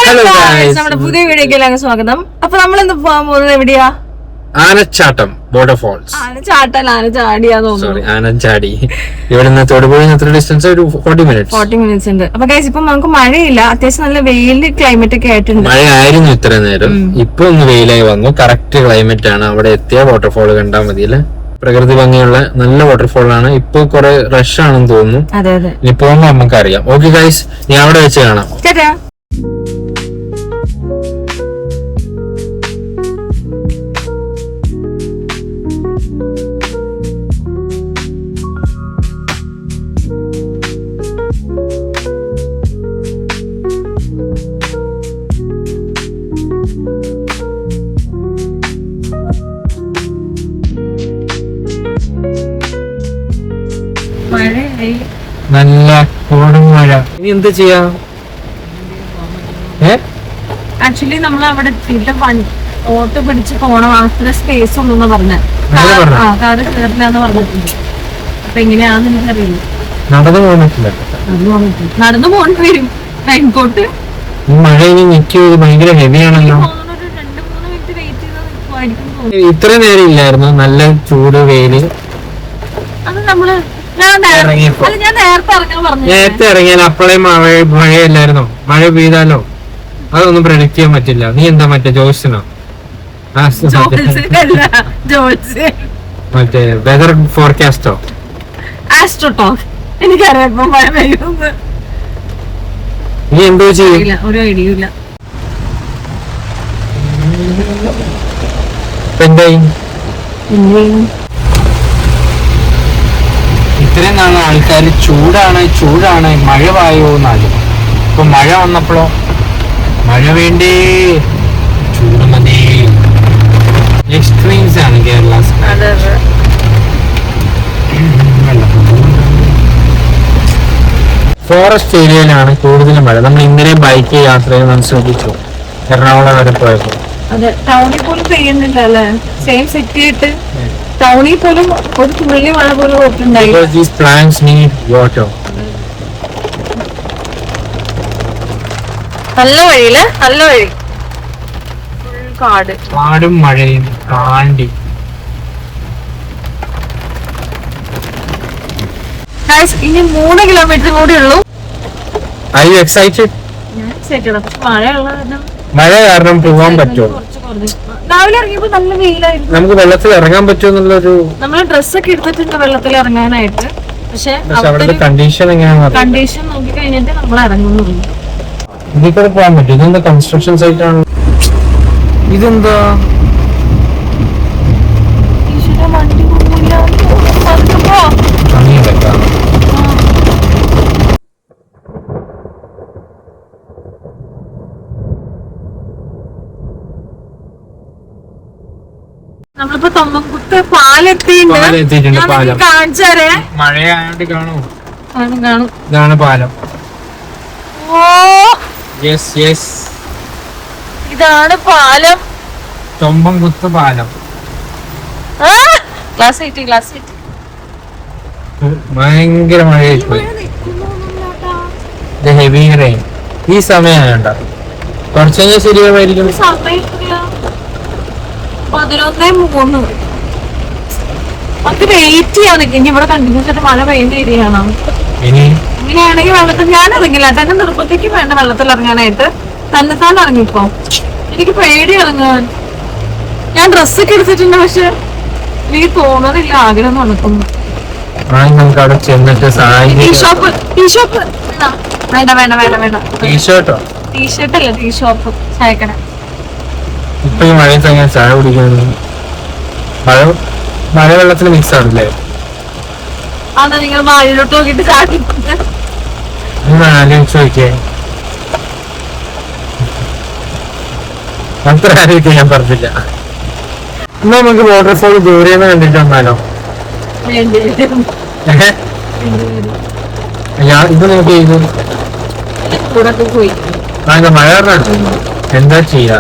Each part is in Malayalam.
നമ്മുടെ പുതിയ വീഡിയോയിലേക്ക് സ്വാഗതം. അപ്പൊ നമ്മൾ ഇന്ന് പോകാൻ പോകുന്നത് എവിടെയാ? ആനച്ചാട്ടം വാട്ടർഫോൾസ്. ആനച്ചാടി ഇവിടെ നിന്ന് തൊടുപുഴ എത്ര ഡിസ്റ്റൻസ്? ഒരു 40 മിനിറ്റ്സ് ഉണ്ട്. അപ്പൊ ഗൈസ് ഇപ്പൊ നമുക്ക് മഴയില്ല, അത്യാവശ്യം നല്ല വെയില് ക്ലൈമറ്റ് ഒക്കെ ആയിട്ടുണ്ട്. മഴയായിരുന്നു ഇത്ര നേരം, ഇപ്പൊ ഒന്ന് വെയിലായി വന്നു. കറക്റ്റ് ക്ലൈമറ്റ് ആണ്. അവിടെ എത്തിയ വാട്ടർഫോൾ കണ്ടാൽ മതിയല്ലേ. പ്രകൃതി ഭംഗിയുള്ള നല്ല വാട്ടർഫോൾ ആണ്. ഇപ്പൊ കുറെ റഷ് ആണെന്ന് തോന്നുന്നു. അതെ അതെ, ഇനി പോകുമ്പോ നമുക്ക് അറിയാം. ഓക്കെ ഗൈസ്, ഞാൻ അവിടെ വെച്ച് കാണാം. നല്ല കോടും മഴ. ഇനി എന്ത് ചെയ്യാ? ആക്ച്വലി നമ്മൾ അവിടെ ഓട്ടോ പിടിച്ച് പോണം. അത്ര സ്പേസ് ഉള്ളൂന്ന് പറഞ്ഞ കാറ് കയറില്ലാന്ന് പറഞ്ഞിട്ടുണ്ട്. അപ്പൊ എങ്ങനെയാന്ന് എനിക്കറിയില്ല. നടന്നു പോകാൻ പറ്റില്ല. നടന്നു പോകേണ്ടി വരും. റെയിൻകോട്ട് മഴ ഇനി നിൽക്കുക ഭയങ്കര ഹെവിയാണല്ലോ. 2-3 മിനിറ്റ് വെയിറ്റ് ചെയ്ത് നിൽക്കുമായിരിക്കും. ഇത്ര നേരം ഇല്ലായിരുന്നു. നല്ല ചൂട് വെയില്. അത് നമ്മള് ഞാൻ നേരത്തെ ഇറങ്ങാൻ പറഞ്ഞു. നേരത്തെ ഇറങ്ങിയാൽ അപ്പോഴേ മഴയല്ലായിരുന്നോ? മഴ പെയ്താലോ? അതൊന്നും പ്രഡിക്ട് ചെയ്യാൻ പറ്റില്ല. നീ എന്താ മറ്റേ ജോയ്സിനോ മറ്റേ വെതർ ഫോർകാസ്റ്റോ? ആസ്ട്രോടോക്ക്. എനിക്കറിയാം ഇപ്പൊ മഴ പെയ്യുന്നത്. നീ എന്തോ ചെയ്യില്ല, ഒരു ഐഡിയ ഇല്ല. എന്തായി? ഇത്രയും നാളെ ആൾക്കാർ ചൂടാണ് മഴ വായോ എന്നാലും. ഇപ്പൊ മഴ വന്നപ്പോഴോ മഴ വേണ്ടേ, ചൂട് മതി. എക്സ്ട്രീംസ് ആണ് കേരള. ഫോറസ്റ്റ് ഏരിയയിലാണ് കൂടുതൽ മഴ. നമ്മൾ ഇന്നലെ ബൈക്ക് യാത്ര ചെയ്യുന്ന ശ്രദ്ധിച്ചു. എറണാകുളം വരെ പോയപ്പോ അതെ, ടൗണിൽ പോലും പെയ്യുന്നില്ല അല്ലേ? സെയിം സിറ്റി ആയിട്ട് ടൗണിൽ പോലും ഒരു തുള്ളി മഴ പോലും പോയിട്ടുണ്ടായി. നല്ല വഴിയില്, നല്ല വഴി, കാടും മഴയും കാണ്ടി. ഇനി 3 കിലോമീറ്റർ കൂടി ഉള്ളൂ. Are you excited? മഴ കാരണം പോകാൻ പറ്റുമോ? രാവിലെ ഇറങ്ങിയപ്പോ നല്ല വെയിലായിരുന്നു. നമുക്ക് വെള്ളത്തിൽ ഇറങ്ങാൻ പറ്റുമെന്നുള്ളൊരു നമ്മള് ഡ്രസ്സൊക്കെ എടുത്തിട്ടുണ്ട് വെള്ളത്തിൽ ഇറങ്ങാനായിട്ട്. പക്ഷെ കണ്ടീഷൻ എങ്ങനെയാണെന്ന് കണ്ടീഷൻ നോക്കി കഴിഞ്ഞിട്ട് നമ്മൾ ഇറങ്ങുന്നുള്ളൂ. ഇതിൽ കൂടെ പോകാൻ പറ്റും. ഇതെന്താ കൺസ്ട്രക്ഷൻ സൈറ്റ് ആണ്? ഇതെന്താ? നമ്മളിപ്പോ തൊമ്മൻകുത്ത് പാലെത്തിയിട്ടുണ്ട്. കാണിച്ചാരേ. മഴയായോണ്ട് കാണൂ. കാണും. ഇതാണ് പാലം. ഓ യെസ് യെസ്, ഇതാണ് പാലം. തൊമ്പൻകുത്ത് പാലം. ക്ലാസ് 8. ഭയങ്കര മഴയായി പോയി. ഹെവി റെയിൻ ഈ സമയമായോണ്ട. കുറച്ചു കഴിഞ്ഞാൽ ശരിയാവായിരിക്കും. 11:03. അത് വെയിറ്റ് ചെയ്യാൻ നിൽക്കും. ഇനി ഇവിടെ കണ്ടിന്യൂസ് ആയിട്ട് മഴ പെയ്യുന്ന ഏരിയയാണോ? ഇങ്ങനെയാണെങ്കിൽ വെള്ളത്തിൽ ഞാൻ ഇറങ്ങില്ല. തന്നെ നിർബന്ധിക്ക് വേണ്ട വെള്ളത്തിൽ ഇറങ്ങാനായിട്ട്. തന്നെത്താൻ ഇറങ്ങിപ്പോ. എനിക്ക് പേടി ഇറങ്ങാൻ. ഞാൻ ഡ്രസ്സൊക്കെ എടുത്തിട്ടുണ്ട്, പക്ഷെ എനിക്ക് തോന്നുന്നില്ല ആഗ്രഹം നടക്കുന്നു. ടീഷോപ്പ് വേണ്ട. ടീഷർട്ടോ? ടീഷർട്ട് അല്ല, ടീഷോപ്പ് ചായക്കട. ഇപ്പൊ ഈ മഴയത്ത് അങ്ങനെ ചായ കുടിക്കുന്നത് മഴ വെള്ളത്തിൽ മിക്സ് ആണല്ലേ? അതാ നിങ്ങൾ വായിലോട്ട് നോക്കിട്ട് ചായ ആലോചിച്ച് നോക്കിയേ. അത്ര ആലോചിക്കാൻ ഞാൻ പറഞ്ഞില്ല. എന്നാ നമുക്ക് വാട്ടർഫോൾ ദൂരെന്ന് കണ്ടിട്ട് വന്നാലോ? ഇത് നോക്കി മഴ എന്താ ചെയ്യാ?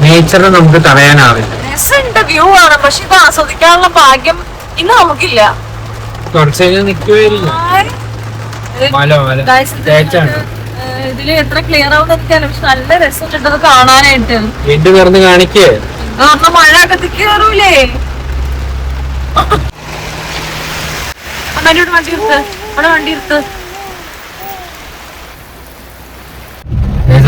നേച്ചറിനെ നമുക്ക് തടയാനാവില്ല. വ്യൂ ആണ്, പക്ഷെ ഇത് ആസ്വദിക്കാനുള്ള ഭാഗ്യം ഇന്ന് നമുക്കില്ല. കുറച്ച് നിൽക്കുമായിരിക്കും. ഇതില് എത്ര ക്ലിയർ ആവുന്ന എനിക്കല്ല, പക്ഷെ നല്ല രസമുണ്ടത് കാണാനായിട്ട്. വീണ്ടും തുറന്ന് കാണിക്കേ. കാരണം മഴ അകത്തേക്ക് കയറൂലേ. അമ്മേനോട് വണ്ടി എടുത്ത്, അവിടെ വണ്ടി എടുത്ത്.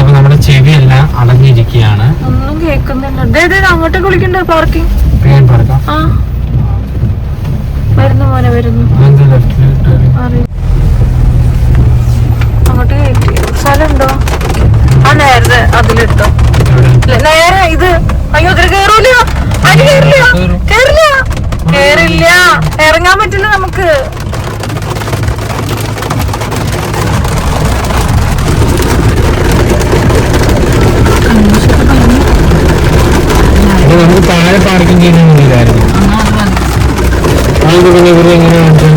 അപ്പൊ നമ്മുടെ ചെവിയെല്ലാം അടഞ്ഞിരിക്കുകയാണ്, ഒന്നും കേൾക്കുന്നില്ല. അങ്ങോട്ടേക്ക് വിളിക്കണ്ട, പാർക്കിംഗ്. ആ വരുന്നു മോനെ, വരുന്നു. അങ്ങോട്ട് കയറ്റി സ്ഥലമുണ്ടോ? ആ നേരത്തെ അതിലിട്ടോ. നേരെ ഇത് അയ്യോ ഇതിൽ കേറൂല, അതിന് കേറില്ല, കേറില്ല, കേറില്ല, ഇറങ്ങാൻ പറ്റില്ല നമുക്ക്. നമുക്ക് താഴെ പാർക്കിംഗ് ചെയ്യുന്നില്ലായിരുന്നു. എങ്ങനെയാണ്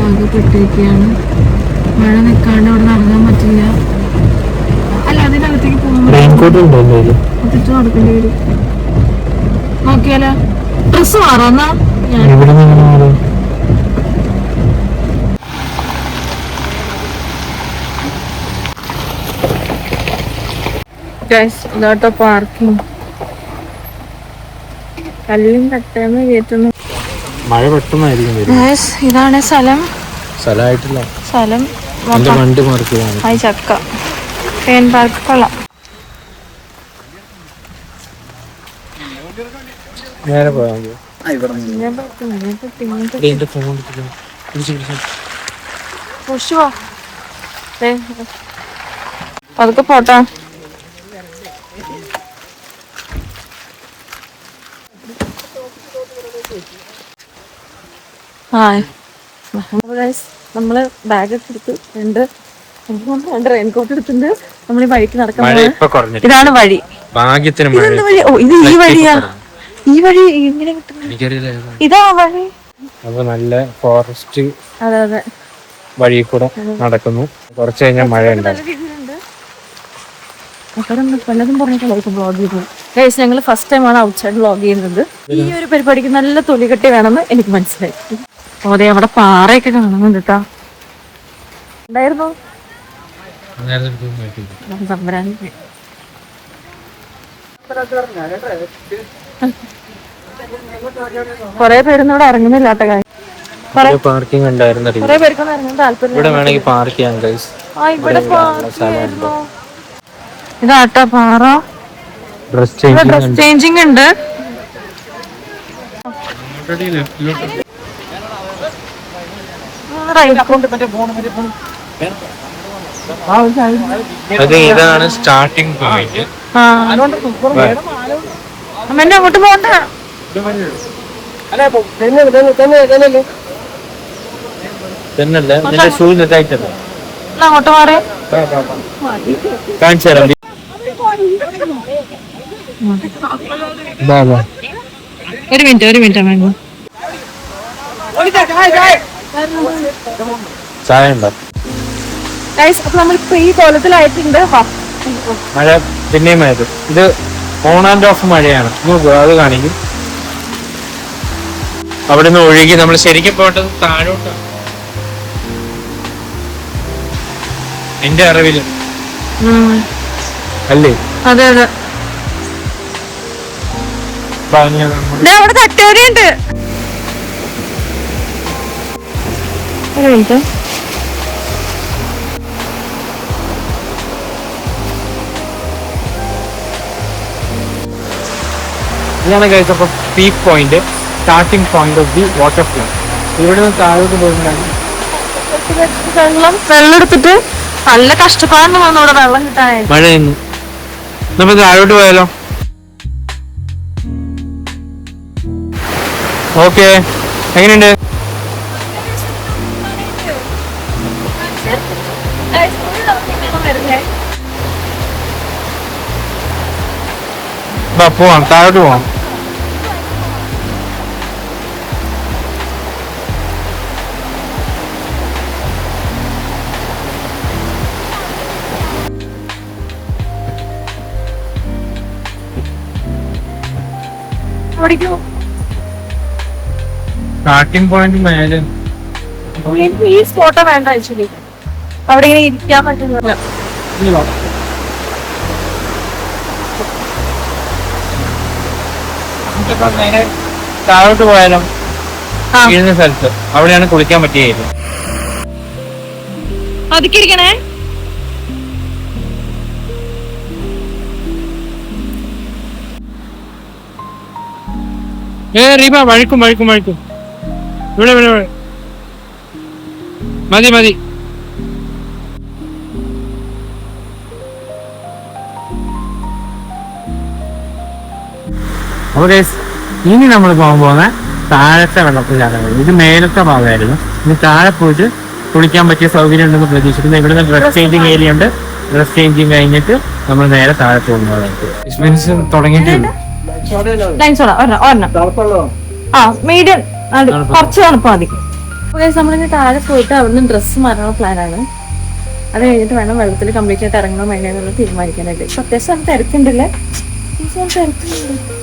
ആകെപ്പെട്ടിരിക്കുകയാണ്. മഴ നിൽക്കാണ്ട് അവിടെ നടക്കാൻ പറ്റില്ല. അല്ല അതിനകത്തേക്ക് പോകുമ്പോൾ തിരിച്ചു നടക്കേണ്ടി വരും. നോക്കിയാലോ ഡ്രസ് മാറാന്നാ ഇതാട്ടോ പാർക്കിംഗ്. കല്ലും കട്ടേന്ന് കയറ്റുന്നു. മഴ പെട്ടെന്നായിരിക്കും. ഇതാണ് സ്ഥലം. സ്ഥലമായിട്ടില്ല, സ്ഥലം വണ്ടി മാർക്കിയതാണ്. ചക്ക തേൻ പാർക്ക് കൊള്ളാം. നേരെ പോയാൽ അതൊക്കെ പോട്ടാ. നമ്മള് ബാഗ് ഒക്കെ എടുത്ത് രണ്ട് റെയിൻകോട്ട് എടുത്തിട്ടുണ്ട്. നമ്മൾ ഈ വഴിക്ക് നടക്കാൻ. ഇതാണ് വഴി. ഇതെന്ത് വഴി? ഓ ഇത് ഈ വഴിയാ. ഈ വഴി ഇങ്ങനെ കിട്ടുന്നു. ഇതാ വഴി. അപ്പൊ നല്ല ഫോറസ്റ്റ്. അതെ അതെ, വഴി കൂടെ നടക്കുന്നു. കുറച്ച് കഴിഞ്ഞാൽ മഴ ഉണ്ടാവും. പലതും പറഞ്ഞിട്ട് വ്ളോഗ് ചെയ്തു. ഞങ്ങൾ ഫസ്റ്റ് ടൈമാണ് ഔട്ട് സൈഡ് വ്ളോഗ് ചെയ്യുന്നത്. ഈ ഒരു പരിപാടിക്ക് നല്ല തൊലികെട്ടി വേണമെന്ന് എനിക്ക് മനസ്സിലായി. അതെ അവിടെ പാറയൊക്കെ കാണുന്നുണ്ട് കേട്ടാ. ഉണ്ടായിരുന്നു കൊറേ പേരൊന്നും ഇവിടെ ഇറങ്ങുന്നില്ലാത്ത കാര്യം. പാർക്കിംഗ് ഉണ്ടായിരുന്നു. കൊറേ പേർക്കൊന്നും ഇറങ്ങാൻ താല്പര്യം. ഇതാട്ടാ പാറ. ഡ്രസ് ചേഞ്ചിങ് ഉണ്ട്. ഇതാണ് സ്റ്റാർട്ടിംഗ് പോയിന്റ്. അമ്മേന്റെ അങ്ങോട്ട് പോണ്ട. അങ്ങോട്ട് മാറി കാണിച്ചു തരാം. ഒരു മിനിറ്റ് അമ്മ. ചായ ഉണ്ടോ? അപ്പൊ നമ്മളിപ്പോ ഈ കോലത്തിലായിട്ടുണ്ട്. മഴ പിന്നെയും ആയത്. ഇത് ഓൺ ആൻഡ് ഓഫ് മഴയാണ്. അത് കാണിക്കും. അവിടെ നിന്ന് ഒഴുകി നമ്മൾ ശരിക്കും പോകേണ്ടത് താഴോട്ടാണ് എന്റെ അറിവില്, അല്ലേ? അതെ അതെ. അവിടെ തട്ടേറിയുണ്ട്. ഒരു മിനിറ്റ്. ഇതാണ് ഗൈസ് അപ്പൊ peak point, starting point of the water flow. ഇവിടെ നിന്ന് താഴോട്ട് പോകുന്നതാണ്. വെള്ളം എടുത്തിട്ട് നല്ല കഷ്ടപ്പാടാണ് വന്നു ഇവിടെ വെള്ളം കിട്ടാനായി. മഴ നമുക്ക് താഴോട്ട് പോയാലോ? ഓക്കെ, എങ്ങനെയുണ്ട്? പോവാം, താഴോട്ട് പോവാം. സ്റ്റാർട്ടിംഗ് പോയിന്റ് മേലെ എനിക്ക് ഈ സ്പോട്ടാ വേണ്ട ആക്ച്വലി. അവിടെ ഇങ്ങനെ ഇരിക്കാൻ പറ്റുന്നില്ല. താഴോട്ട് പോയാലോ? ആ. വീഴുന്ന സ്ഥലത്ത് അവിടെയാണ് കുളിക്കാൻ പറ്റിയത്. അതിക്കിരിക്കണേ. റീബ വഴിക്കും വഴിക്കും വഴിക്കും. ഇവിടെ മതി മതി. ഓക്കെ, ഇനി നമ്മൾ പോകാൻ പോകുന്ന താഴത്തെ വെള്ളത്തിലാണ്. ഇത് മേലത്തെ ഭാഗമായിരുന്നു. ഇനി താഴെ പോയിട്ട് കുളിക്കാൻ പറ്റിയ സൗകര്യം ഉണ്ടെന്ന് പ്രതീക്ഷിക്കുന്നു. ഇവിടുന്ന് ഡ്രസ് ചേഞ്ചിങ് ഏരിയ ഉണ്ട്. ഡ്രസ് ചേഞ്ചിങ് കഴിഞ്ഞിട്ട് നമ്മൾ നേരെ താഴെ പോകുന്നതായിരിക്കും. തുടങ്ങിയിട്ടുണ്ട്. മീഡിയം കുറച്ച് തണുപ്പ് മതി. നമ്മളിങ്ങനെ താഴെ പോയിട്ട് അവിടുന്ന് ഡ്രസ്സ് മാറാനുള്ള പ്ലാനാണ്. അത് കഴിഞ്ഞിട്ട് വേണം വെള്ളത്തിൽ കംപ്ലീറ്റ് ആയിട്ട് ഇറങ്ങണോ വേണ്ടോ എന്നുള്ളത് തീരുമാനിക്കാനായിട്ട്. ഇപ്പൊ അത്യാവശ്യം തിരക്കുണ്ടല്ലേ? തിരക്കുന്നുണ്ട്.